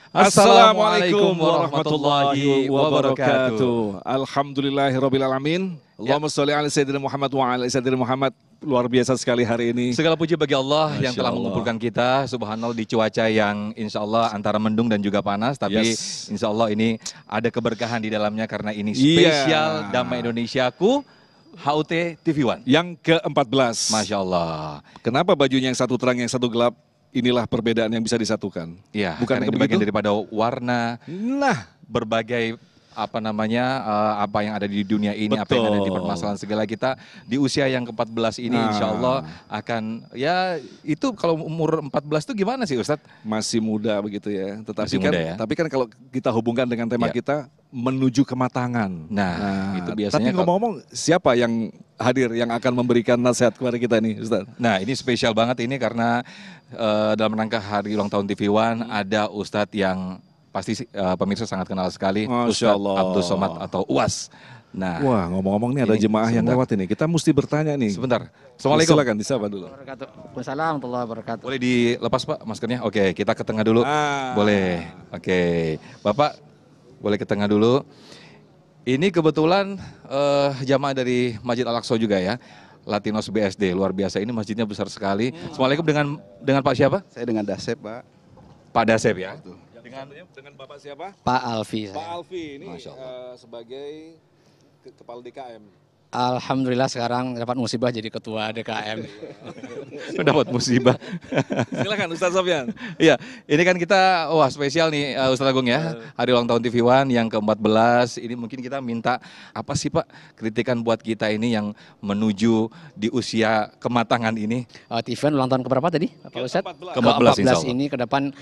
Assalamualaikum warahmatullahi wabarakatuh. Alhamdulillahirabbil alamin. Allahumma sholli ala sayyidina Muhammad wa ala sayyidina Muhammad. Luar biasa sekali hari ini. Segala puji bagi Allah yang telah Masya Allah. mengumpulkan kita, subhanallah, di cuaca yang insya Allah antara mendung dan juga panas. Tapi insya Allah ini ada keberkahan di dalamnya karena ini spesial Damai Indonesiaku HUT TV One. Yang ke-14. Masya Allah. Kenapa bajunya yang satu terang, yang satu gelap? Inilah perbedaan yang bisa disatukan. Iya, bukan karena ini bagian daripada warna, berbagai apa yang ada di dunia ini, apa yang ada di permasalahan segala kita di usia yang ke-14 ini insya Allah akan, ya itu kalau umur 14 itu gimana sih Ustadz? Masih muda begitu ya, Masih muda ya. Tapi kan kalau kita hubungkan dengan tema kita menuju kematangan. Nah, itu biasanya. Tapi ngomong-ngomong, siapa yang hadir yang akan memberikan nasihat kepada kita nih Ustadz? Nah, ini spesial banget ini karena dalam rangka hari ulang tahun TV One ada Ustadz yang pasti pemirsa sangat kenal sekali, Ustadz Abdul Somad atau UAS. Nah, wah, ngomong-ngomong nih ada jemaah yang lewat ini. Kita mesti bertanya nih. Sebentar. Assalamualaikum. Silakan disapa dulu. Waalaikumsalam warahmatullahi wabarakatuh. Boleh dilepas Pak maskernya? Oke, kita ke tengah dulu. Boleh. Oke, Bapak boleh ke tengah dulu. Ini kebetulan jamaah dari Masjid Al-Aqsa juga ya. Latinos BSD, luar biasa, ini masjidnya besar sekali. Assalamualaikum, dengan Pak siapa? Saya dengan Dasep, Pak. Pak Dasep ya. Dengan Bapak siapa? Pak Alfi. Pak Alfi ini sebagai kepala DKM. Alhamdulillah sekarang dapat musibah jadi ketua DKM. Dapat musibah. Silakan Ustadz Sofyan. Iya, ini kan kita spesial nih Ustadz Agung ya. Hari ulang tahun TV One yang ke-14. Ini mungkin kita minta apa sih Pak kritikan buat kita ini yang menuju di usia kematangan ini. TV One ulang tahun keberapa tadi Pak Ustadz? Ke-14 ini ke depan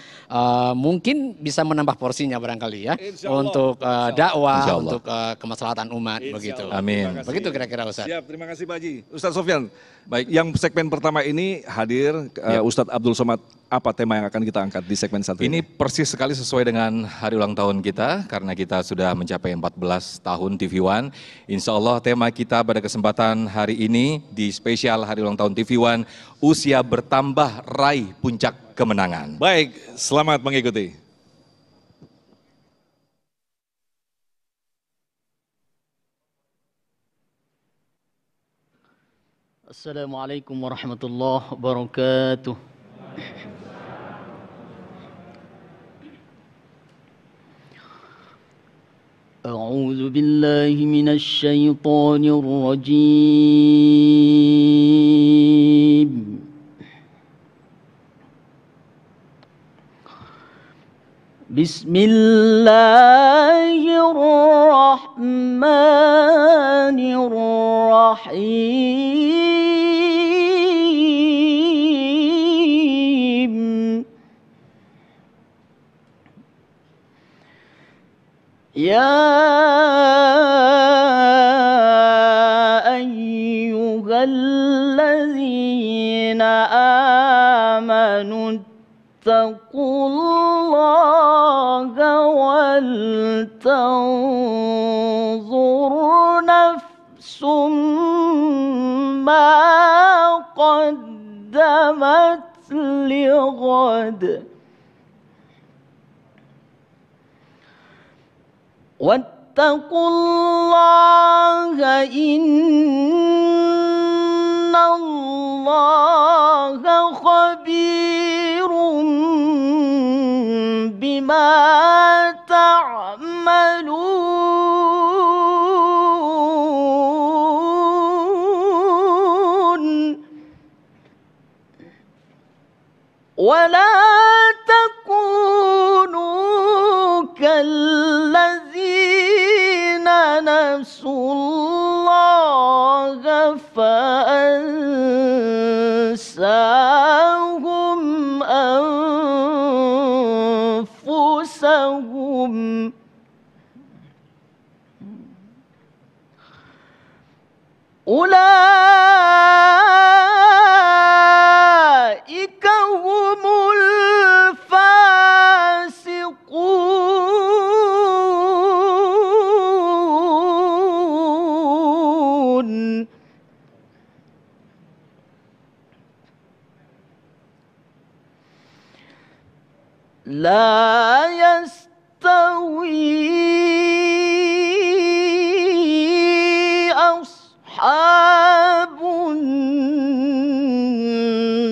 mungkin bisa menambah porsinya barangkali ya. Untuk dakwah, untuk kemaslahatan umat begitu. Amin. Begitu kira-kira Ustadz. Siap, terima kasih Pak Haji. Ustadz Sofyan, baik, yang segmen pertama ini hadir Ustadz Abdul Somad. Apa tema yang akan kita angkat di segmen satu ini? Ini persis sekali sesuai dengan hari ulang tahun kita, karena kita sudah mencapai 14 tahun TV One. Insya Allah tema kita pada kesempatan hari ini di spesial hari ulang tahun TV One, usia bertambah raih puncak kemenangan. Baik, selamat mengikuti. Assalamualaikum warahmatullahi wabarakatuh. A'udzu billahi minasy syaithanir rajim. Bismillahirrahmanirrahim. Ya ayyuhalladzina amanu ittaqullaha wal tanzur nafsum ma qaddamat lighad. Wattaqullaha innallaha khabirum bima ta'malun. Wala takunu kallazina nasullaha fa'ansahum anfusahum. Ulaika humul fasiqun. La أصحاب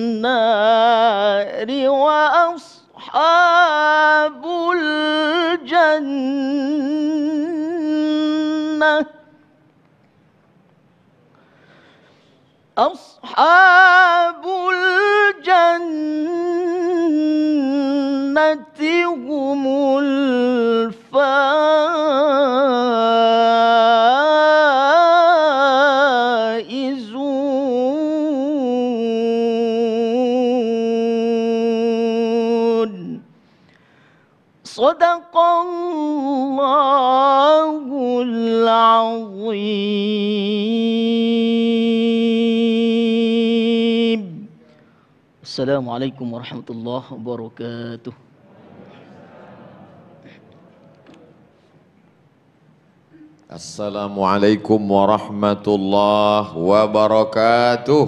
النار وأصحاب الجنة أصحاب الجنة هم الفائزون صدق الله العظيم. السلام عليكم ورحمة الله وبركاته. Assalamualaikum warahmatullahi wabarakatuh.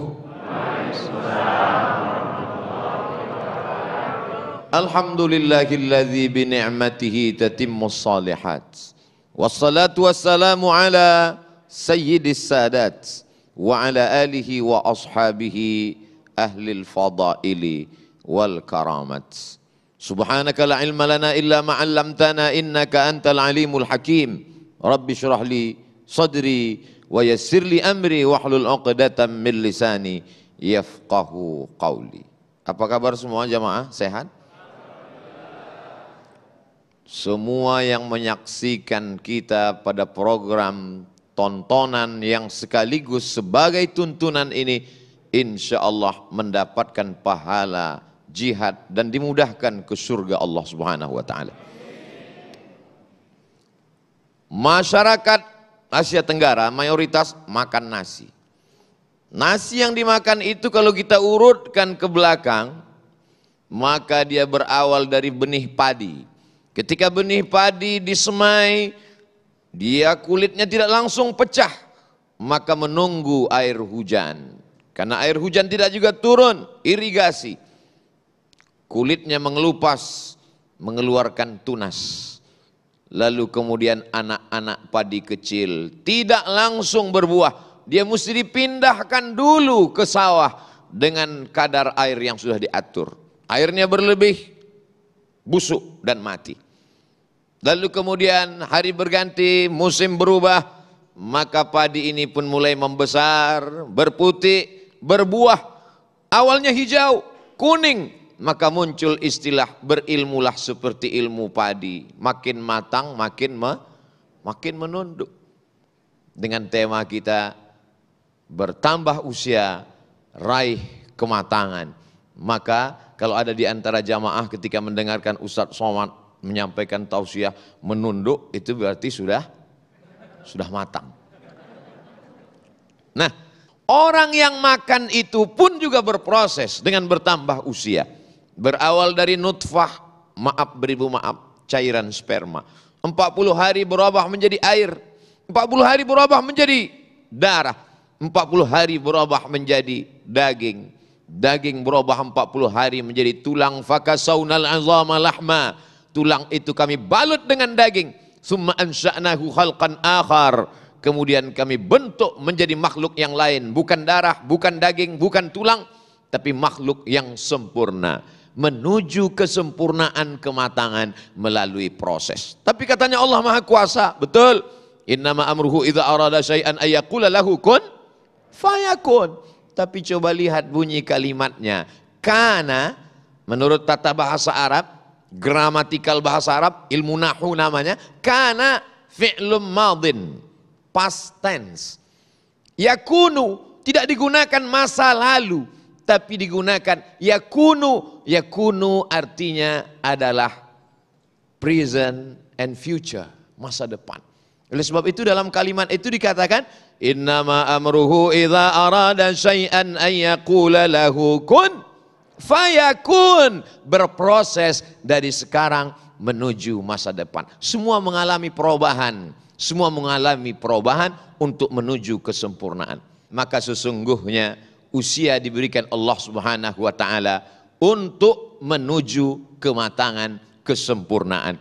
Alhamdulillahilladzi bi ni'matihi tatimmus shalihat. Wassalatu wassalamu ala sayyidis sadat wa ala alihi wa ashabihi ahlil fadaili wal karamat. Subhanaka la ilma lana illa ma 'allamtana innaka antal alimul hakim. Rabbi syrah li sadri wa yassir li amri wahlul 'uqdatam min lisani yafqahu qawli. Apa kabar semua jamaah? Sehat? Semua yang menyaksikan kita pada program tontonan yang sekaligus sebagai tuntunan ini, insya Allah mendapatkan pahala jihad dan dimudahkan ke surga Allah Subhanahu wa Ta'ala. Masyarakat Asia Tenggara mayoritas makan nasi. Nasi yang dimakan itu kalau kita urutkan ke belakang, maka dia berawal dari benih padi. Ketika benih padi disemai, dia kulitnya tidak langsung pecah, maka menunggu air hujan. Karena air hujan tidak juga turun, irigasi. Kulitnya mengelupas, mengeluarkan tunas. Lalu kemudian anak-anak padi kecil tidak langsung berbuah. Dia mesti dipindahkan dulu ke sawah dengan kadar air yang sudah diatur. Airnya berlebih, busuk dan mati. Lalu kemudian hari berganti, musim berubah, maka padi ini pun mulai membesar, berputih, berbuah. Awalnya hijau, kuning. Maka muncul istilah berilmulah seperti ilmu padi. Makin matang, makin menunduk. Dengan tema kita bertambah usia, raih kematangan. Maka kalau ada di antara jamaah ketika mendengarkan Ustadz Somad menyampaikan tausiah menunduk, itu berarti sudah matang. Nah, orang yang makan itu pun juga berproses dengan bertambah usia. Berawal dari nutfah, beribu maaf, cairan sperma. 40 hari berubah menjadi air. 40 hari berubah menjadi darah. 40 hari berubah menjadi daging. Daging berubah 40 hari menjadi tulang. Fakasawnal azama lahma. Tulang itu kami balut dengan daging. Summa ansha'nahu khalqan akhar. Kemudian kami bentuk menjadi makhluk yang lain. Bukan darah, bukan daging, bukan tulang. Tapi makhluk yang sempurna. Menuju kesempurnaan kematangan melalui proses. Tapi katanya Allah Maha Kuasa, betul. Innama amruhu idza arada syai'an ayyaqula lahu kun fayakun. Tapi coba lihat bunyi kalimatnya. Kana, menurut tata bahasa Arab, gramatikal bahasa Arab, ilmu nahwu namanya, kana fi'lum madin, past tense. Yakunu tidak digunakan masa lalu, tapi digunakan yakunu. Yakunu artinya adalah present and future, masa depan. Oleh sebab itu dalam kalimat itu dikatakan innama amruhu idza arada syai'an an yaqula lahu kun fayakun. Berproses dari sekarang menuju masa depan. Semua mengalami perubahan. Semua mengalami perubahan untuk menuju kesempurnaan. Maka sesungguhnya usia diberikan Allah Subhanahu wa Ta'ala untuk menuju kematangan, kesempurnaan.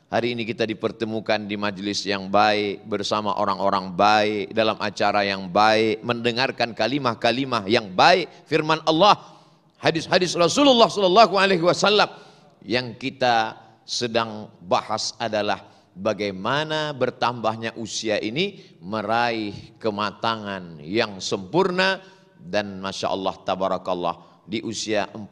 Hari ini kita dipertemukan di majelis yang baik, bersama orang-orang baik, dalam acara yang baik, mendengarkan kalimah-kalimah yang baik, firman Allah, hadis-hadis Rasulullah SAW. Yang kita sedang bahas adalah bagaimana bertambahnya usia ini meraih kematangan yang sempurna. Dan Masya Allah, tabarakallah, di usia 14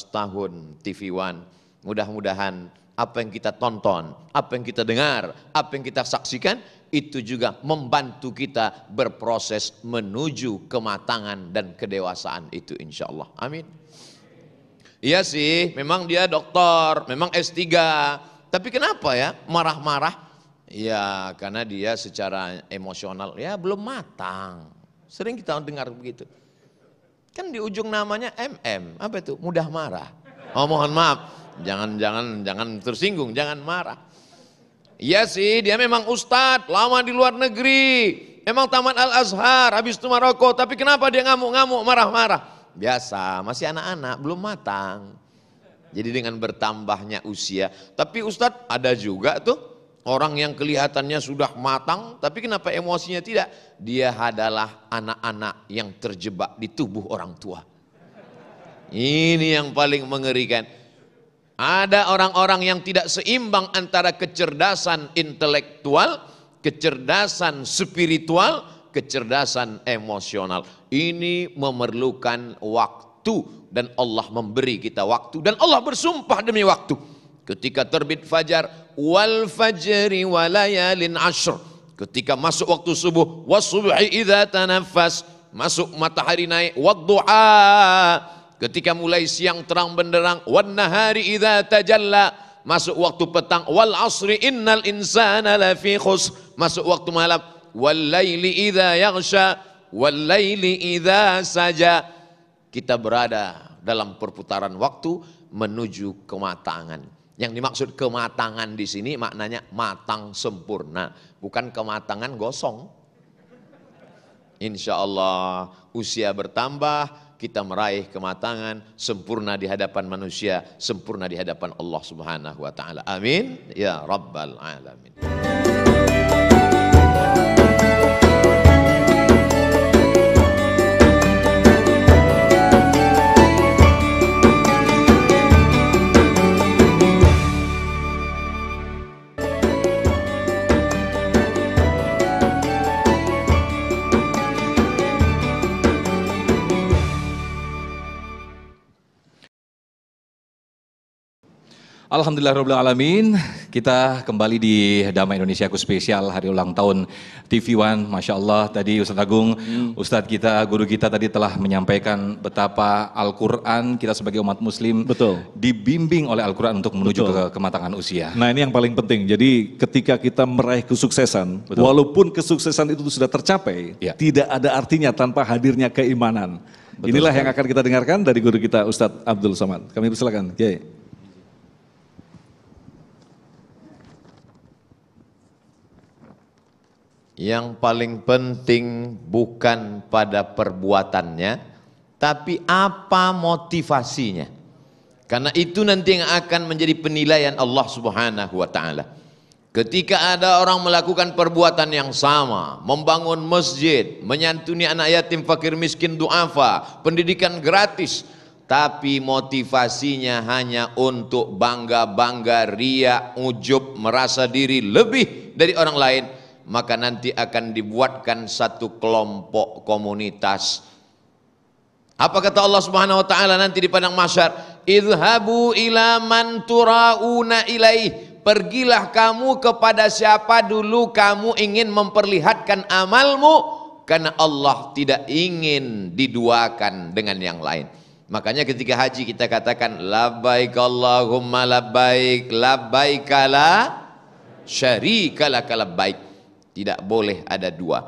tahun TV One, mudah-mudahan apa yang kita tonton, apa yang kita dengar, apa yang kita saksikan, itu juga membantu kita berproses menuju kematangan dan kedewasaan itu, insya Allah. Amin. Iya sih, memang dia doktor, memang S3, tapi kenapa ya marah-marah? Ya karena dia secara emosional ya belum matang. Sering kita dengar begitu. Kan di ujung namanya MM, apa itu? Mudah marah. Oh mohon maaf. Jangan tersinggung, jangan marah. Iya sih, dia memang ustadz, lama di luar negeri, memang tamat Al-Azhar, habis itu Maroko, tapi kenapa dia ngamuk-ngamuk, marah-marah? Biasa, masih anak-anak, belum matang. Jadi dengan bertambahnya usia, tapi ustadz ada juga tuh orang yang kelihatannya sudah matang, tapi kenapa emosinya tidak? Dia adalah anak-anak yang terjebak di tubuh orang tua. Ini yang paling mengerikan. Ada orang-orang yang tidak seimbang antara kecerdasan intelektual, kecerdasan spiritual, kecerdasan emosional. Ini memerlukan waktu dan Allah memberi kita waktu dan Allah bersumpah demi waktu. Ketika terbit fajar, wal fajri walayalin ashr. Ketika masuk waktu subuh, wasubhi idza tanaffas, masuk matahari naik, wadduha. Ketika mulai siang terang benderang, wan nahari idza tajalla, masuk waktu petang, wal asri innal insana lafi khusr, masuk waktu malam, wal laili idza yaghsha, wal laili idza saja. Kita berada dalam perputaran waktu menuju kematangan. Yang dimaksud kematangan di sini maknanya matang sempurna, bukan kematangan gosong. Insya Allah usia bertambah, kita meraih kematangan sempurna di hadapan manusia, sempurna di hadapan Allah Subhanahu wa taala. Amin ya rabbal alamin. Alhamdulillahirrahmanirrahim. Kita kembali di Damai Indonesiaku spesial hari ulang tahun TV One. Masya Allah tadi Ustadz Agung, Ustadz kita, guru kita tadi telah menyampaikan betapa Al-Quran kita sebagai umat muslim dibimbing oleh Al-Quran untuk menuju ke kematangan usia. Nah ini yang paling penting, jadi ketika kita meraih kesuksesan, walaupun kesuksesan itu sudah tercapai, tidak ada artinya tanpa hadirnya keimanan. Inilah yang akan kita dengarkan dari guru kita Ustadz Abdul Somad. Kami persilakan, Kiai. Yang paling penting bukan pada perbuatannya, tapi apa motivasinya. Karena itu nanti yang akan menjadi penilaian Allah Subhanahu wa taala. Ketika ada orang melakukan perbuatan yang sama, membangun masjid, menyantuni anak yatim, fakir, miskin, duafa, pendidikan gratis, tapi motivasinya hanya untuk bangga-bangga, ria, ujub, merasa diri lebih dari orang lain, maka nanti akan dibuatkan satu kelompok komunitas. Apa kata Allah Subhanahu wa taala nanti di padang mahsyar? Idhabu ila man turauna ilaih. Pergilah kamu kepada siapa dulu kamu ingin memperlihatkan amalmu, karena Allah tidak ingin diduakan dengan yang lain. Makanya ketika haji kita katakan labbaik Allahumma labbaik, labbaik la syarika lak labbaik. Tidak boleh ada dua.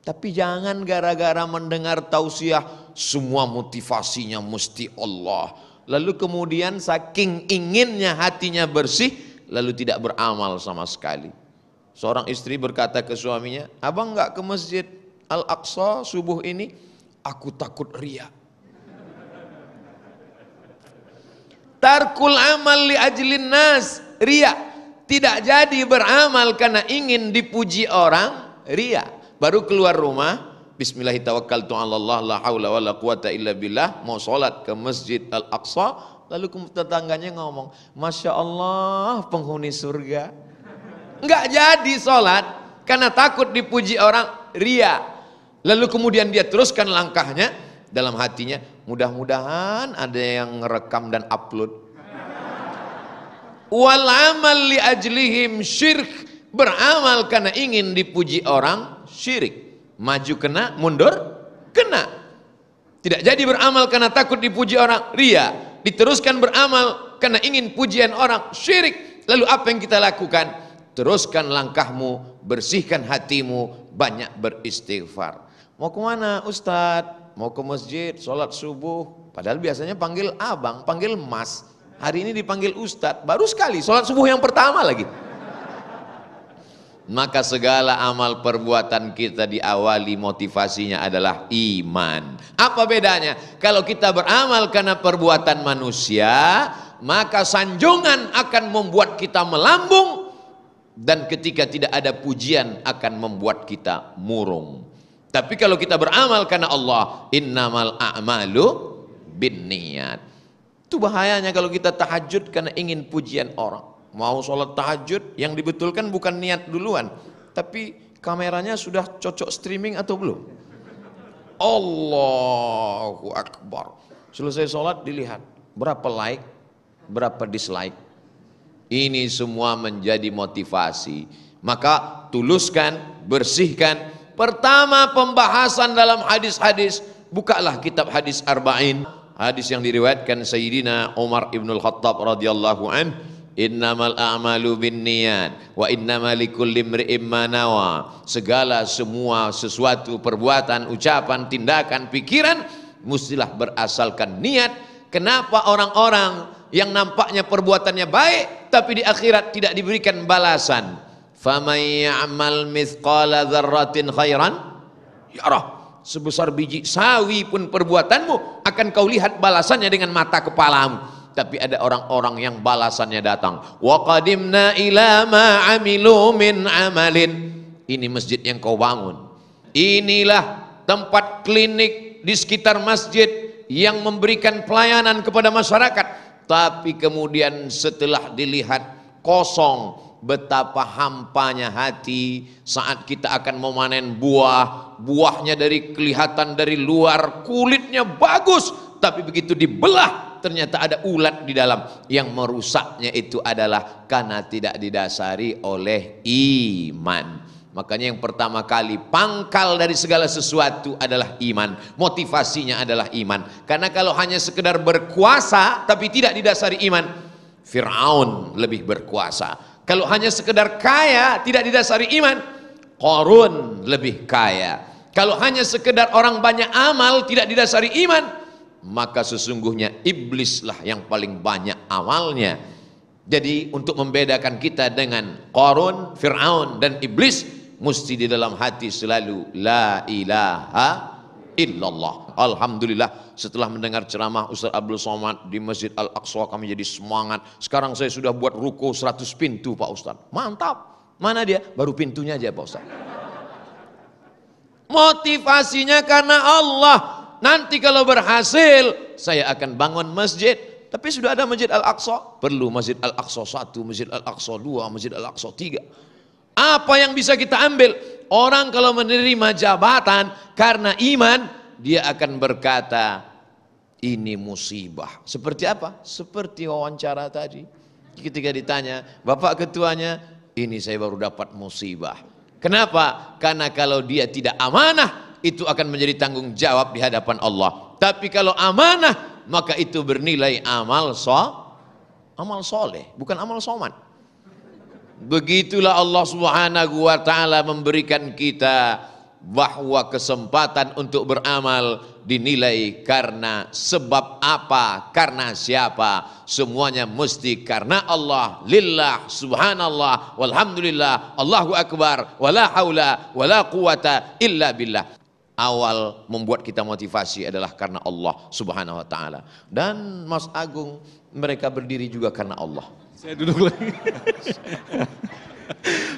Tapi jangan gara-gara mendengar tausiah semua motivasinya mesti Allah. Lalu kemudian saking inginnya hatinya bersih, lalu tidak beramal sama sekali. Seorang istri berkata ke suaminya, abang enggak ke masjid Al-Aqsa subuh ini? Aku takut riya. Tarkul amal li ajlin nas, riya. Tidak jadi beramal karena ingin dipuji orang, ria. Baru keluar rumah, bismillahirrahmanirrahim, la haula wala quwata illa billah, mau sholat ke Masjid Al-Aqsa, lalu tetangganya ngomong, Masya Allah penghuni surga. Enggak jadi sholat karena takut dipuji orang, ria. Lalu kemudian dia teruskan langkahnya dalam hatinya, mudah-mudahan ada yang ngerekam dan upload. Wal amal li ajlihim syirk, beramal karena ingin dipuji orang, syirik. Maju kena, mundur kena. Tidak jadi beramal karena takut dipuji orang, ria. Diteruskan beramal karena ingin pujian orang, syirik. Lalu apa yang kita lakukan? Teruskan langkahmu, bersihkan hatimu, banyak beristighfar. Mau kemana Ustadz? Mau ke masjid, sholat subuh. Padahal biasanya panggil abang, panggil mas. Hari ini dipanggil Ustadz, baru sekali sholat subuh yang pertama lagi. Maka segala amal perbuatan kita diawali motivasinya adalah iman. Apa bedanya? Kalau kita beramal karena perbuatan manusia, maka sanjungan akan membuat kita melambung, dan ketika tidak ada pujian akan membuat kita murung. Tapi kalau kita beramal karena Allah, innamal a'malu binniyat. Itu bahayanya kalau kita tahajud karena ingin pujian orang. Mau sholat tahajud, yang dibetulkan bukan niat duluan, tapi kameranya sudah cocok streaming atau belum. Allahu Akbar. Selesai sholat dilihat berapa like, berapa dislike. Ini semua menjadi motivasi. Maka tuluskan, bersihkan. Pertama pembahasan dalam hadis-hadis, bukalah kitab hadis arba'in. Hadis yang diriwayatkan Sayyidina Umar ibn al-Khattab radhiyallahu an, innamal a'malu binniyat wa innamal likulli imri'in ma nawa. Segala semua sesuatu, perbuatan, ucapan, tindakan, pikiran mestilah berasalkan niat. Kenapa orang-orang yang nampaknya perbuatannya baik tapi di akhirat tidak diberikan balasan? Faman ya'mal mithqala dzarratin khairan yarah. Sebesar biji sawi pun perbuatanmu akan kau lihat balasannya dengan mata kepalamu. Tapi ada orang-orang yang balasannya datang. Wa qadimna ila ma amilu min amalin. Ini masjid yang kau bangun. Inilah tempat klinik di sekitar masjid yang memberikan pelayanan kepada masyarakat. Tapi kemudian setelah dilihat kosong, betapa hampanya hati saat kita akan memanen buah. Buahnya dari kelihatan dari luar, kulitnya bagus, tapi begitu dibelah ternyata ada ulat di dalam. Yang merusaknya itu adalah karena tidak didasari oleh iman. Makanya yang pertama kali pangkal dari segala sesuatu adalah iman. Motivasinya adalah iman. Karena kalau hanya sekedar berkuasa tapi tidak didasari iman, Fir'aun lebih berkuasa. Kalau hanya sekedar kaya tidak didasari iman, Qarun lebih kaya. Kalau hanya sekedar orang banyak amal tidak didasari iman, maka sesungguhnya iblislah yang paling banyak amalnya. Jadi untuk membedakan kita dengan Qarun, Fir'aun dan iblis, mesti di dalam hati selalu la ilaha illallah. Alhamdulillah, setelah mendengar ceramah Ustaz Abdul Somad di Masjid Al-Aqsa kami jadi semangat. Sekarang saya sudah buat ruko 100 pintu Pak Ustaz. Mantap. Mana dia? Baru pintunya aja Pak Ustaz. Motivasinya karena Allah. Nanti kalau berhasil saya akan bangun masjid. Tapi sudah ada Masjid Al-Aqsa. Perlu Masjid Al-Aqsa 1, Masjid Al-Aqsa 2, Masjid Al-Aqsa 3. Apa yang bisa kita ambil? Orang kalau menerima jabatan karena iman, dia akan berkata, ini musibah. Seperti apa? Seperti wawancara tadi. Ketika ditanya, Bapak ketuanya, ini saya baru dapat musibah. Kenapa? Karena kalau dia tidak amanah, itu akan menjadi tanggung jawab di hadapan Allah. Tapi kalau amanah, maka itu bernilai amal soleh, bukan amal soman. Begitulah Allah Subhanahu wa ta'ala memberikan kita bahwa kesempatan untuk beramal dinilai karena sebab apa, karena siapa. Semuanya mesti karena Allah, lillah, subhanallah, walhamdulillah, Allahu akbar, wala haula wala quwata illa billah. Awal membuat kita motivasi adalah karena Allah Subhanahu wa ta'ala. Dan Mas Agung, mereka berdiri juga karena Allah. Saya duduk lagi.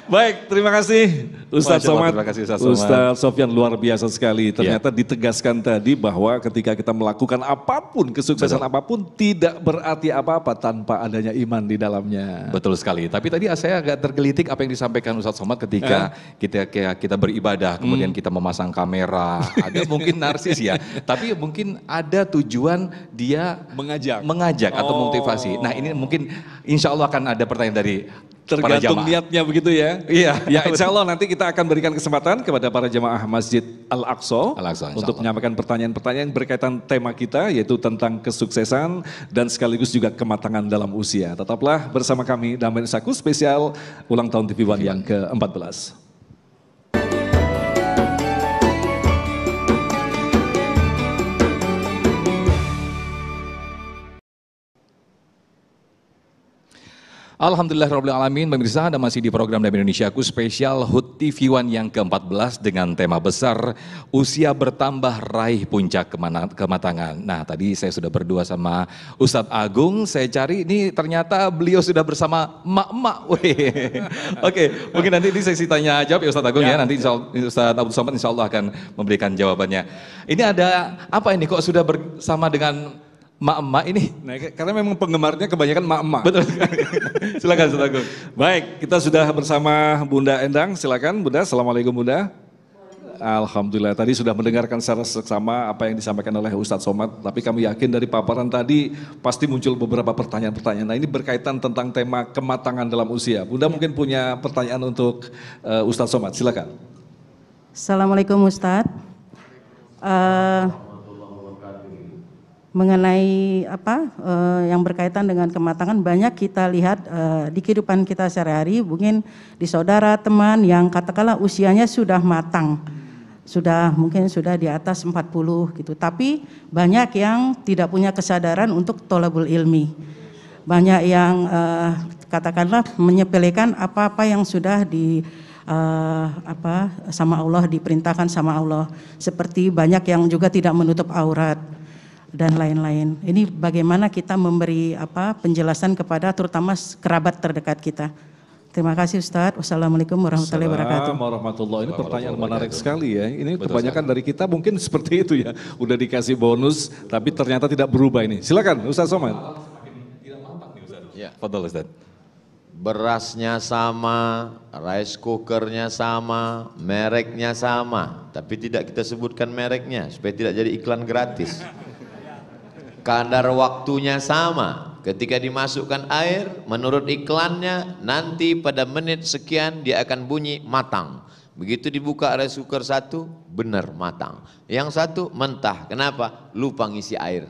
Baik, terima kasih Ustadz Somad. Terima kasih Ustadz Somad. Ustadz Sofyan luar biasa sekali. Ternyata ditegaskan tadi bahwa ketika kita melakukan apapun, kesuksesan apapun tidak berarti apa-apa tanpa adanya iman di dalamnya. Betul sekali. Tapi tadi saya agak tergelitik apa yang disampaikan Ustadz Somad ketika kita beribadah, kemudian kita memasang kamera. Ada mungkin narsis ya, tapi mungkin ada tujuan dia mengajak atau motivasi. Nah ini mungkin insya Allah akan ada pertanyaan dari tergantung niatnya begitu ya. Iya. Ya insya Allah nanti kita akan berikan kesempatan kepada para jemaah Masjid Al-Aqsa untuk menyampaikan pertanyaan-pertanyaan berkaitan tema kita yaitu tentang kesuksesan dan sekaligus juga kematangan dalam usia. Tetaplah bersama kami dalam Mensaku spesial ulang tahun TV One yang ke-14. Alhamdulillahirrahmanirrahim, pemirsa, Anda masih di program Dami Indonesiaku spesial HUT TV One yang ke-14 dengan tema besar usia bertambah raih puncak kematangan. Nah tadi saya sudah berdua sama Ustadz Agung, saya cari ini ternyata beliau sudah bersama emak-emak. Oke, mungkin nanti di sesi tanya jawab ya Ustadz Agung ya, nanti Ustadz Abdul Somad insya Allah akan memberikan jawabannya. Ini ada apa ini kok sudah bersama dengan emak-emak ini? Nah, karena memang penggemarnya kebanyakan emak-emak. Betul. Silakan Ustaz Agung. Baik, kita sudah bersama Bunda Endang. Silakan Bunda. Assalamualaikum Bunda. Alhamdulillah tadi sudah mendengarkan secara seksama apa yang disampaikan oleh Ustadz Somad. Tapi kami yakin dari paparan tadi pasti muncul beberapa pertanyaan-pertanyaan. Nah ini berkaitan tentang tema kematangan dalam usia. Bunda mungkin punya pertanyaan untuk Ustadz Somad. Silakan. Assalamualaikum Ustadz. Mengenai yang berkaitan dengan kematangan banyak kita lihat di kehidupan kita sehari-hari, mungkin di saudara teman yang katakanlah usianya sudah matang, mungkin sudah di atas 40 gitu, tapi banyak yang tidak punya kesadaran untuk tholabul ilmi, banyak yang katakanlah menyepelekan apa-apa yang sudah sama Allah, diperintahkan sama Allah, seperti banyak yang juga tidak menutup aurat dan lain-lain. Ini bagaimana kita memberi penjelasan kepada terutama kerabat terdekat kita. Terima kasih Ustadz. Wassalamualaikum warahmatullahi wabarakatuh. Ini pertanyaan menarik sekali ya. Ini kebanyakan dari kita mungkin seperti itu ya. Udah dikasih bonus tapi ternyata tidak berubah ini. Silakan Ustadz Somad. Ya. Fadhol Ustaz. Berasnya sama, rice cookernya sama, mereknya sama, tapi tidak kita sebutkan mereknya supaya tidak jadi iklan gratis. Kadar waktunya sama, ketika dimasukkan air menurut iklannya nanti pada menit sekian dia akan bunyi matang. Begitu dibuka rice cooker satu benar matang, yang satu mentah. Kenapa? Lupa ngisi air.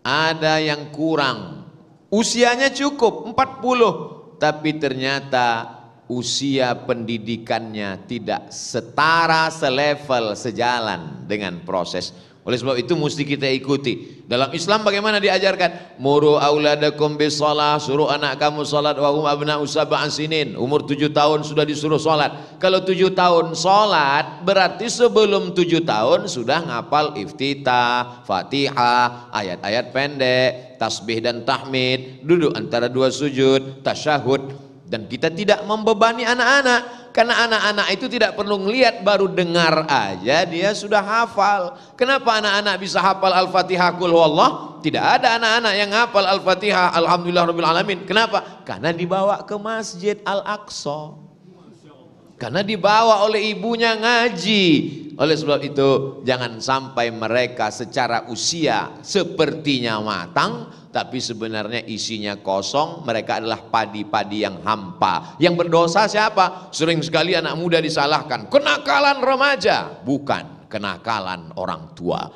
Ada yang kurang, usianya cukup 40 tapi ternyata usia pendidikannya tidak setara, selevel, sejalan dengan proses. Oleh sebab itu mesti kita ikuti. Dalam Islam bagaimana diajarkan? Muru auladakum bisalah, suruh anak kamu salat wa hum abna'u sab'an sinin. Umur 7 tahun sudah disuruh salat. Kalau 7 tahun salat berarti sebelum 7 tahun sudah ngapal iftitah, Fatihah, ayat-ayat pendek, tasbih dan tahmid, duduk antara dua sujud, tasyahud. Dan kita tidak membebani anak-anak, karena anak-anak itu tidak perlu ngelihat, baru dengar aja dia sudah hafal. Kenapa anak-anak bisa hafal Al-Fatihah Qul Huwallah? Tidak ada anak-anak yang hafal Al-Fatihah Alhamdulillahirabbil alamin. Kenapa? Karena dibawa ke Masjid Al-Aqsa. Karena dibawa oleh ibunya ngaji. Oleh sebab itu jangan sampai mereka secara usia sepertinya matang tapi sebenarnya isinya kosong. Mereka adalah padi-padi yang hampa. Yang berdosa siapa? Sering sekali anak muda disalahkan, kenakalan remaja. Bukan, kenakalan orang tua.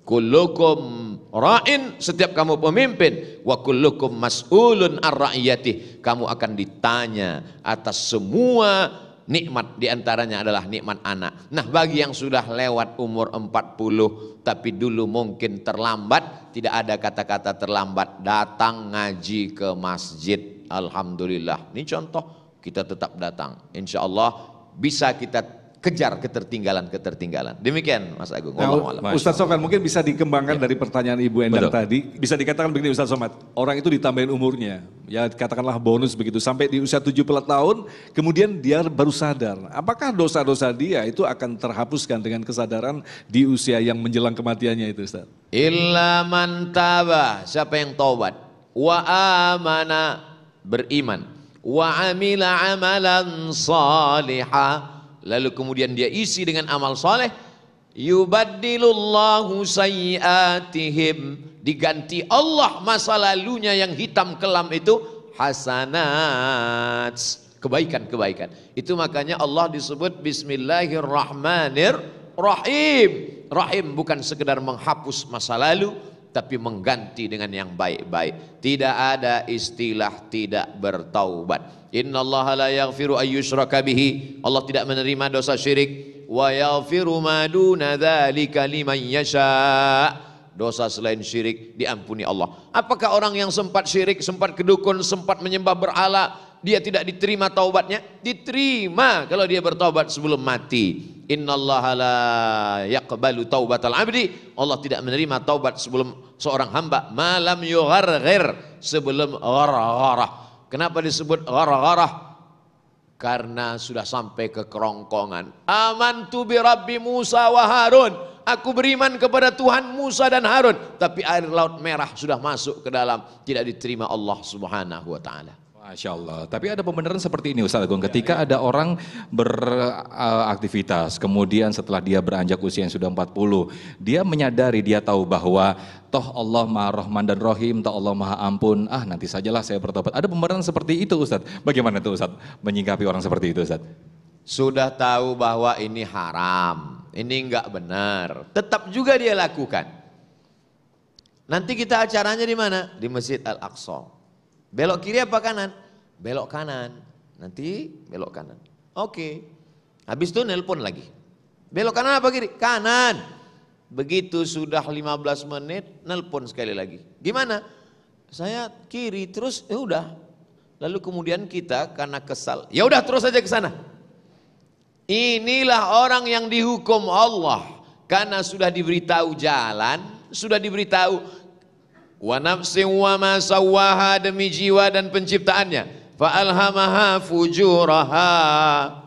Kullukum ra'in, setiap kamu pemimpin, wa kullukum mas'ulun ar-ra'iyatih, kamu akan ditanya atas semua nikmat, diantaranya adalah nikmat anak. Nah bagi yang sudah lewat umur 40 tapi dulu mungkin terlambat, tidak ada kata-kata terlambat, datang ngaji ke masjid. Alhamdulillah, ini contoh, kita tetap datang, insya Allah bisa kita kejar ketertinggalan-ketertinggalan. Demikian Mas Agung. Nah, Ustadz Sofyan mungkin bisa dikembangkan dari pertanyaan Ibu Endang tadi. Bisa dikatakan begini Ustadz Somad, orang itu ditambahin umurnya, ya katakanlah bonus begitu, sampai di usia 70 tahun, kemudian dia baru sadar. Apakah dosa-dosa dia itu akan terhapuskan dengan kesadaran di usia yang menjelang kematiannya itu Ustadz? Illa man taba, siapa yang taubat, wa amana, beriman, wa amila amalan salihah, lalu kemudian dia isi dengan amal soleh, yubaddilullahu sayyiatihim, diganti Allah masa lalunya yang hitam kelam itu hasanat, kebaikan-kebaikan. Itu makanya Allah disebut Bismillahirrahmanirrahim. Rahim bukan sekedar menghapus masa lalu, tapi mengganti dengan yang baik-baik. Tidak ada istilah tidak bertaubat. Innallaha la yaghfiru ayyushraka bihi, Allah tidak menerima dosa syirik, wa yaghfiru ma duna dzalika liman yasha, dosa selain syirik diampuni Allah. Apakah orang yang sempat syirik, sempat kedukun, sempat menyembah berhala, dia tidak diterima taubatnya? Diterima kalau dia bertaubat sebelum mati. Innallaha la yaqbalu taubatal abdi, Allah tidak menerima taubat sebelum seorang hamba malam yugharghir, sebelum gharah-gharah. Kenapa disebut gharah-gharah? Karena sudah sampai ke kerongkongan. Amantu bi Rabbi Musa wa Harun, aku beriman kepada Tuhan Musa dan Harun, tapi air laut merah sudah masuk ke dalam, tidak diterima Allah Subhanahu wa taala. Masya Allah. Tapi ada pembenaran seperti ini Ustaz Agung, ketika ada orang beraktivitas, kemudian setelah dia beranjak usia yang sudah 40, dia menyadari, dia tahu bahwa toh Allah Maha Rahman dan Rahim, toh Allah Maha Ampun, nanti sajalah saya bertobat. Ada pembenaran seperti itu Ustaz. Bagaimana itu Ustaz menyingkapi orang seperti itu Ustaz? Sudah tahu bahwa ini haram, ini enggak benar, tetap juga dia lakukan. Nanti kita acaranya di mana? Di Masjid Al-Aqsa. Belok kiri apa kanan? Belok kanan. Nanti belok kanan. Oke. Habis itu nelpon lagi. Belok kanan apa kiri? Kanan. Begitu sudah 15 menit, nelpon sekali lagi. Gimana? Saya kiri terus, ya udah. Lalu kemudian kita karena kesal, ya udah terus aja ke sana. Inilah orang yang dihukum Allah karena sudah diberitahu jalan, sudah diberitahu wa nafsin wa ma sawwaha, demi jiwa dan penciptaannya, fa alhamaha fujuraha,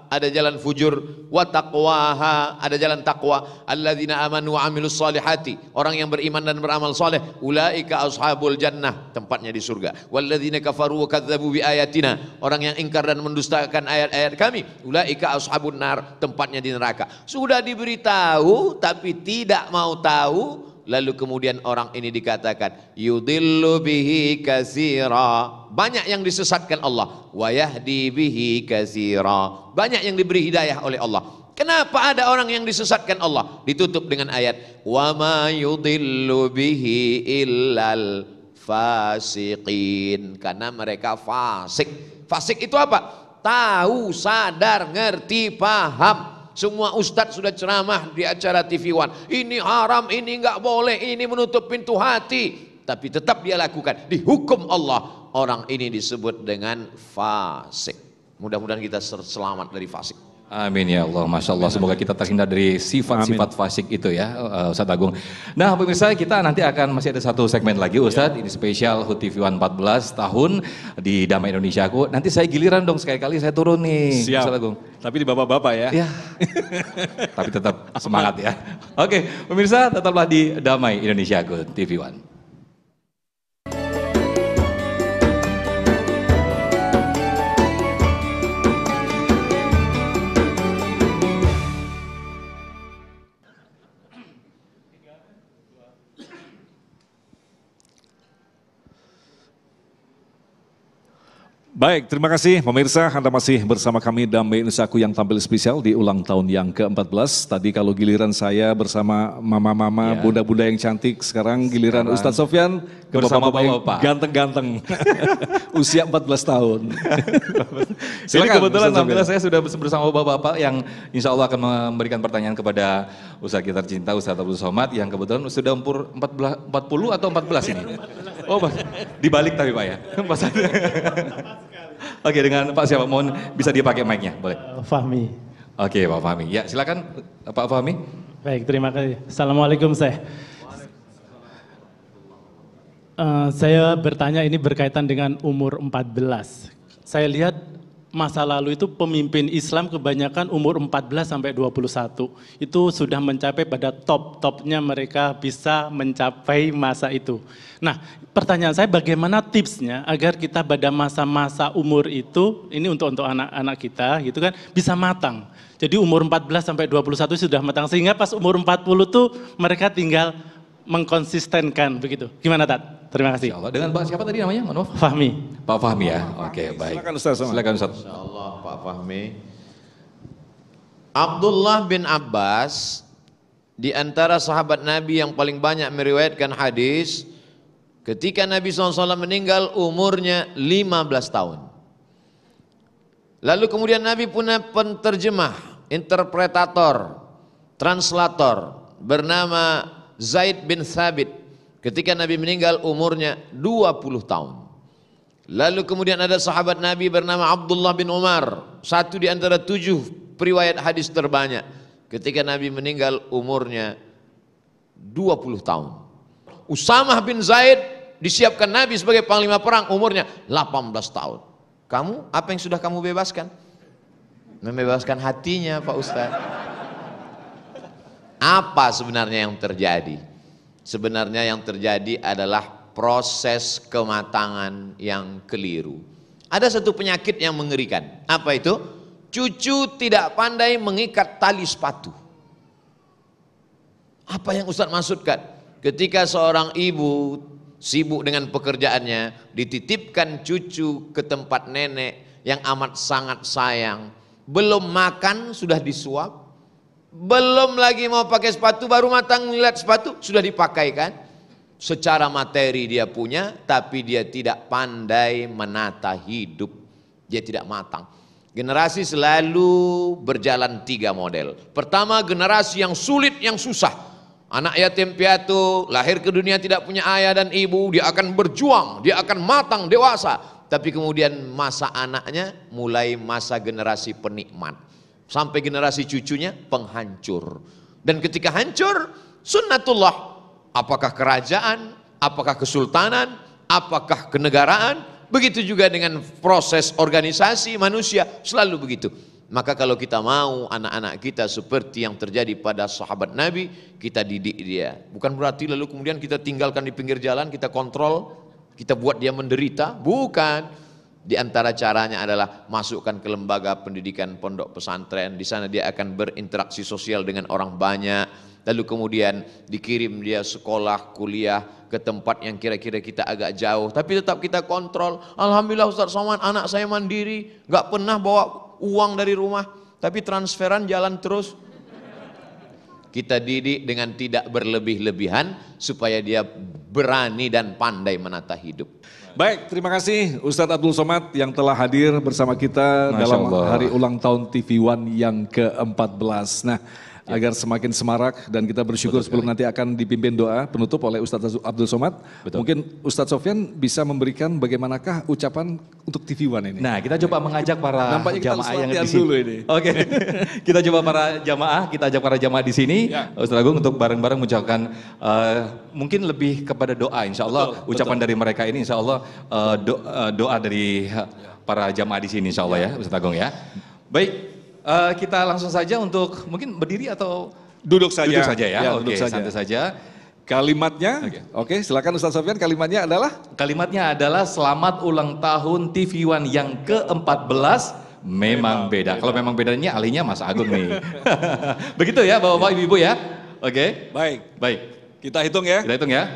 ada jalan fujur, wa taqwaha, ada jalan taqwa, alladzina amanu wa amilus solihati, orang yang beriman dan beramal soleh, ulaika ashabul jannah, tempatnya di surga, walladzina kafaru wa kadzabu bi ayatina, orang yang ingkar dan mendustakan ayat-ayat kami, ulaika ashabun nar, tempatnya di neraka. Sudah diberitahu tapi tidak mau tahu. Lalu kemudian orang ini dikatakan yudillu bihi katsira, banyak yang disesatkan Allah, wa yahdi bihi katsira, banyak yang diberi hidayah oleh Allah. Kenapa ada orang yang disesatkan Allah? Ditutup dengan ayat wa ma yudillu bihi illal fasiqin, karena mereka fasik. Fasik itu apa? Tahu, sadar, ngerti, paham. Semua ustadz sudah ceramah di acara TV One. Ini haram, ini enggak boleh, ini menutup pintu hati. Tapi tetap dia lakukan. Dihukum Allah. Orang ini disebut dengan fasik. Mudah-mudahan kita selamat dari fasik. Amin ya Allah, Masya Allah. Semoga kita terhindar dari sifat-sifat fasik itu ya Ustadz Agung. Nah pemirsa, kita nanti akan masih ada satu segmen lagi Ustadz. Ini spesial HUT TV One 14 tahun di Damai Indonesiaku. Nanti saya giliran dong, sekali-kali saya turun nih. Siap. Ustadz Agung. Tapi di bapak-bapak ya. Ya. Tapi tetap semangat ya. Oke pemirsa, tetaplah di Damai Indonesiaku TV One. Baik, terima kasih pemirsa, Anda masih bersama kami Damai Indonesiaku yang tampil spesial di ulang tahun yang ke-14. Tadi kalau giliran saya bersama mama-mama, bunda-bunda yang cantik, sekarang giliran Ustadz Sofyan bersama bapak-bapak ganteng-ganteng. Usia 14 tahun. Silakan, kebetulan alhamdulillah saya sudah bersama bapak-bapak yang insya Allah akan memberikan pertanyaan kepada Ustadz kita tercinta, Ustadz Abdul Somad, yang kebetulan sudah umur 40 atau 14 ini? Oh, dibalik tapi Pak ya? Oke, dengan Pak siapa? Mohon bisa dipakai mic-nya, boleh? Fahmi. Oke, Pak Fahmi. Ya, silakan Pak Fahmi. Baik, terima kasih. Assalamualaikum, Syekh. Saya bertanya ini berkaitan dengan umur 14. Saya lihat masa lalu itu pemimpin Islam kebanyakan umur 14 sampai 21. Itu sudah mencapai pada top-topnya mereka bisa mencapai masa itu. Nah, pertanyaan saya bagaimana tipsnya agar kita pada masa-masa umur itu, ini untuk anak-anak kita gitu kan, bisa matang. Jadi umur 14 sampai 21 sudah matang, sehingga pas umur 40 tuh mereka tinggal mengkonsistenkan begitu. Gimana Tat? Terima kasih. Insyaallah. Dengan Pak siapa tadi namanya? Mohon maaf. Fahmi. Pak Fahmi ya. Oke, baik. Silakan Ustaz. Silakan Ustaz. Insyaallah Pak Fahmi. Abdullah bin Abbas di antara sahabat Nabi yang paling banyak meriwayatkan hadis, ketika Nabi SAW meninggal umurnya 15 tahun. Lalu kemudian Nabi punya penterjemah, interpretator, translator bernama Zaid bin Thabit. Ketika Nabi meninggal umurnya 20 tahun. Lalu kemudian ada sahabat Nabi bernama Abdullah bin Umar, satu di antara 7 periwayat hadis terbanyak. Ketika Nabi meninggal umurnya 20 tahun. Usamah bin Zaid disiapkan Nabi sebagai panglima perang, umurnya 18 tahun. Kamu, apa yang sudah kamu bebaskan? Membebaskan hatinya Pak Ustaz. Apa sebenarnya yang terjadi? Sebenarnya yang terjadi adalah proses kematangan yang keliru. Ada satu penyakit yang mengerikan. Apa itu? Cucu tidak pandai mengikat tali sepatu. Apa yang Ustaz maksudkan? Ketika seorang ibu sibuk dengan pekerjaannya, dititipkan cucu ke tempat nenek yang amat sangat sayang, belum makan sudah disuap, belum lagi mau pakai sepatu, baru matang melihat sepatu sudah dipakaikan. Secara materi dia punya, tapi dia tidak pandai menata hidup. Dia tidak matang. Generasi selalu berjalan 3 model. Pertama, generasi yang sulit, yang susah. Anak yatim piatu, lahir ke dunia tidak punya ayah dan ibu, dia akan berjuang, dia akan matang, dewasa. Tapi kemudian masa anaknya mulai masa generasi penikmat. Sampai generasi cucunya penghancur. Dan ketika hancur, sunnatullah. Apakah kerajaan, apakah kesultanan, apakah kenegaraan, begitu juga dengan proses organisasi manusia, selalu begitu. Maka kalau kita mau anak-anak kita seperti yang terjadi pada sahabat Nabi, kita didik dia. Bukan berarti lalu kemudian kita tinggalkan di pinggir jalan, kita kontrol, kita buat dia menderita, bukan. Di antara caranya adalah masukkan ke lembaga pendidikan pondok pesantren. Di sana dia akan berinteraksi sosial dengan orang banyak. Lalu kemudian dikirim dia sekolah, kuliah ke tempat yang kira-kira kita agak jauh. Tapi tetap kita kontrol. Alhamdulillah Ustaz Somad, anak saya mandiri, gak pernah bawa uang dari rumah. Tapi transferan jalan terus. Kita didik dengan tidak berlebih-lebihan supaya dia berani dan pandai menata hidup. Baik, terima kasih Ustadz Abdul Somad yang telah hadir bersama kita dalam hari ulang tahun TV One yang ke-14. Nah, agar semakin semarak dan kita bersyukur sebelum nanti akan dipimpin doa penutup oleh Ustadz Abdul Somad. Mungkin Ustadz Sofyan bisa memberikan bagaimanakah ucapan untuk TV One ini. Nah, kita coba mengajak para jamaah yang di sini. Dulu ini. Oke, kita coba para jamaah, kita ajak para jamaah di sini, Ustadz Agung untuk bareng-bareng mengucapkan mungkin lebih kepada doa, insya Allah ucapan dari mereka ini, insya Allah doa dari para jamaah di sini, insya Allah ya, Ustadz Agung ya. Baik. Kita langsung saja untuk mungkin berdiri atau duduk saja. Duduk saja ya. Oke, duduk saja. santai saja. Kalimatnya, oke, silakan Ustaz Sofyan. Kalimatnya adalah? Kalimatnya adalah selamat ulang tahun TV One yang ke-14. Memang beda. Kalau memang bedanya alihnya Mas Agung nih. Begitu ya Bapak-bapak Ibu-ibu ya. Oke. Baik. Kita hitung ya. Kita hitung ya.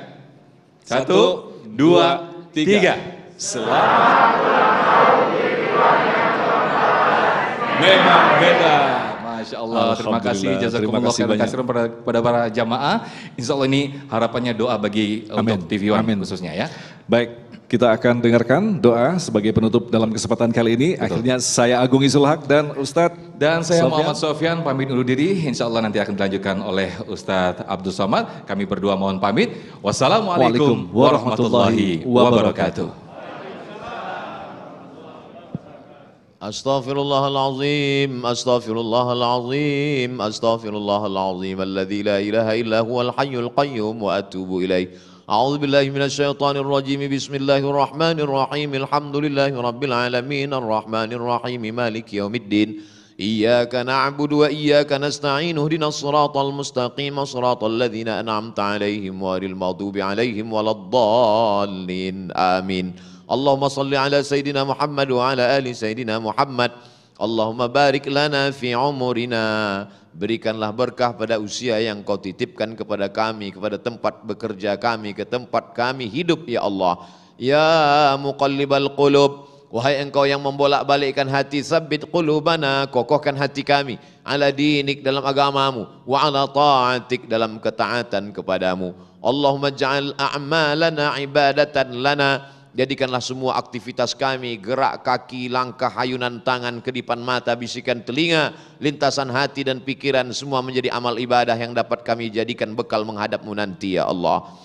1, 2, 3. Selamat ulang tahun TV One yang memang beda. Masya Allah, terima kasih jazakumullah khairan pada para jamaah. Insya Allah ini harapannya doa bagi untuk TV One khususnya ya. Baik, kita akan dengarkan doa sebagai penutup dalam kesempatan kali ini. Betul. Akhirnya saya Agung Izul Haq dan Ustadz dan saya Muhammad Sofyan pamit undur diri. Insya Allah nanti akan dilanjutkan oleh Ustadz Abdul Somad. Kami berdua mohon pamit. Wassalamualaikum warahmatullahi wabarakatuh. Astaghfirullahalazim, astaghfirullahalazim, astaghfirullahalazim, alladzi la ilaha illa huwal hayyul qayyum wa atubu ilaih. A'udzu billahi minasyaitonir rajim. Bismillahirrahmanirrahim. Alhamdulillahi rabbil alamin, arrahmanir rahim, maliki yaumiddin. Iyyaka na'budu wa iyyaka nasta'in. Ihdinas siratal mustaqim, siratal ladzina an'amta 'alaihim ghairil maghdubi 'alaihim waladdallin. Amin. Allahumma salli ala Sayyidina Muhammad wa ala ali Sayyidina Muhammad. Allahumma barik lana fi umurina. Berikanlah berkah pada usia yang kau titipkan kepada kami, kepada tempat bekerja kami, ke tempat kami hidup ya Allah. Ya muqallibal qulub, wahai engkau yang membolak-balikkan hati, sabbit qulubana, kokohkan hati kami, ala dinik dalam agamamu, wa ala ta'atik dalam ketaatan kepadamu. Allahumma ja'al a'malana ibadatan lana. Jadikanlah semua aktivitas kami, gerak kaki, langkah, hayunan tangan, kedipan mata, bisikan telinga, lintasan hati dan pikiran, semua menjadi amal ibadah yang dapat kami jadikan bekal menghadapmu nanti ya Allah.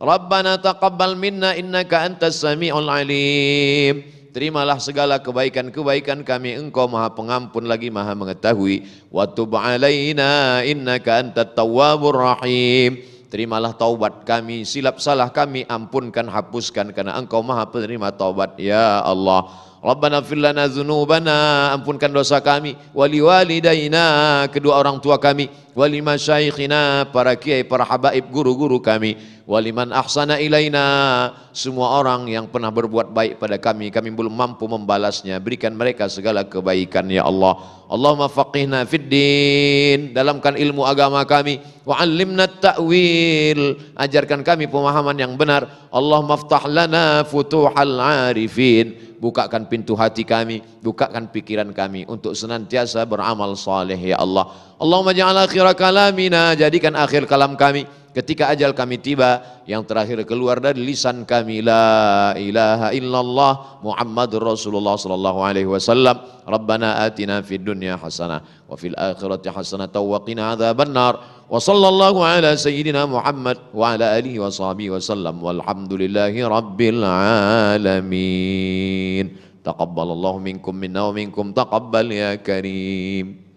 Rabbana taqabbal minna innaka antas sami'ul alim. Terimalah segala kebaikan-kebaikan kami, engkau maha pengampun lagi maha mengetahui. Wa tub alaina innaka antat tawwabur rahim. Terimalah taubat kami, silap salah kami ampunkan, hapuskan, karena engkau maha penerima taubat ya Allah. Rabbana fir lana dzunubana, ampunkan dosa kami, wali walidaina, kedua orang tua kami, wali masyaikhina, para kiai, para habaib, guru-guru kami, waliman ahsana ilaina, semua orang yang pernah berbuat baik pada kami, kami belum mampu membalasnya, berikan mereka segala kebaikan ya Allah. Allahumma faqihna fid din, dalamkan ilmu agama kami, wa 'allimna ta'wil, ajarkan kami pemahaman yang benar. Allahumma ftah lana futuhal arifin, bukakan pintu hati kami, bukakan pikiran kami untuk senantiasa beramal saleh ya Allah. Allahumma ja'al akhir kalamina, jadikan akhir kalam kami ketika ajal kami tiba, yang terakhir keluar dari lisan kami, la ilaha illallah Muhammadur Rasulullah sallallahu alaihi wasallam. Rabbana atina fid dunya hasanah wa fil akhirati hasanah wa qina adzabannar. Wa sallallahu ala sayyidina Muhammad wa ala alihi wa sahbihi wasallam. Walhamdulillahi rabbil alamin. Taqabbalallahu minkum minna wa minkum taqabbal ya karim.